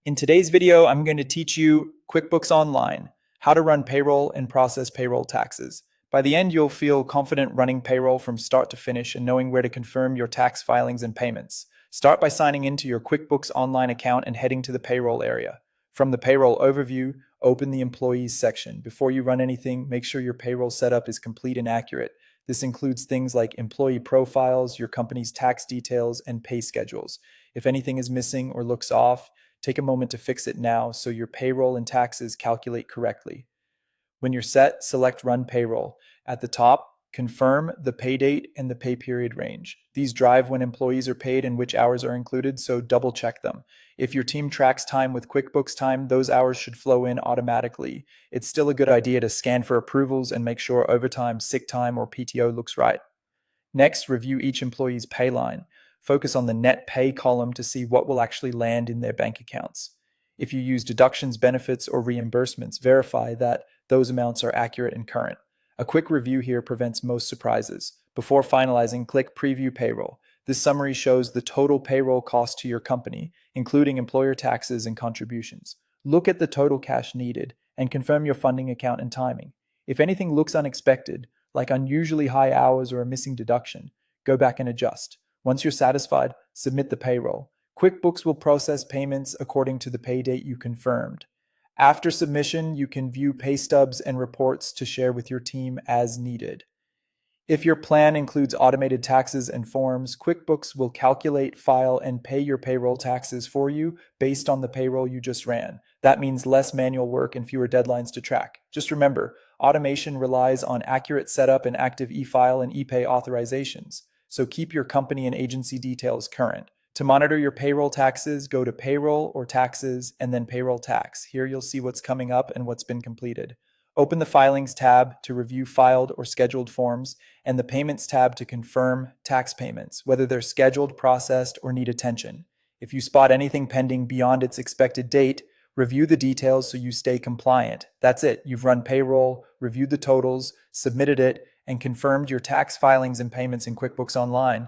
In today's video, I'm going to teach you QuickBooks Online, how to run payroll and process payroll taxes. By the end, you'll feel confident running payroll from start to finish and knowing where to confirm your tax filings and payments. Start by signing into your QuickBooks Online account and heading to the payroll area. From the payroll overview, open the employees section. Before you run anything, make sure your payroll setup is complete and accurate. This includes things like employee profiles, your company's tax details, and pay schedules. If anything is missing or looks off, take a moment to fix it now so your payroll and taxes calculate correctly. When you're set, select Run Payroll. At the top, confirm the pay date and the pay period range. These drive when employees are paid and which hours are included, so double check them. If your team tracks time with QuickBooks Time, those hours should flow in automatically. It's still a good idea to scan for approvals and make sure overtime, sick time, or PTO looks right. Next, review each employee's pay line. Focus on the net pay column to see what will actually land in their bank accounts. If you use deductions, benefits, or reimbursements, verify that those amounts are accurate and current. A quick review here prevents most surprises. Before finalizing, click Preview Payroll. This summary shows the total payroll cost to your company, including employer taxes and contributions. Look at the total cash needed and confirm your funding account and timing. If anything looks unexpected, like unusually high hours or a missing deduction, go back and adjust. Once you're satisfied, submit the payroll. QuickBooks will process payments according to the pay date you confirmed. After submission, you can view pay stubs and reports to share with your team as needed. If your plan includes automated taxes and forms, QuickBooks will calculate, file, and pay your payroll taxes for you based on the payroll you just ran. That means less manual work and fewer deadlines to track. Just remember, automation relies on accurate setup and active e-file and e-pay authorizations, so keep your company and agency details current. To monitor your payroll taxes, go to Payroll or Taxes and then Payroll Tax. Here you'll see what's coming up and what's been completed. Open the Filings tab to review filed or scheduled forms, and the Payments tab to confirm tax payments, whether they're scheduled, processed, or need attention. If you spot anything pending beyond its expected date, review the details so you stay compliant. That's it. You've run payroll, reviewed the totals, submitted it, and confirmed your tax filings and payments in QuickBooks Online.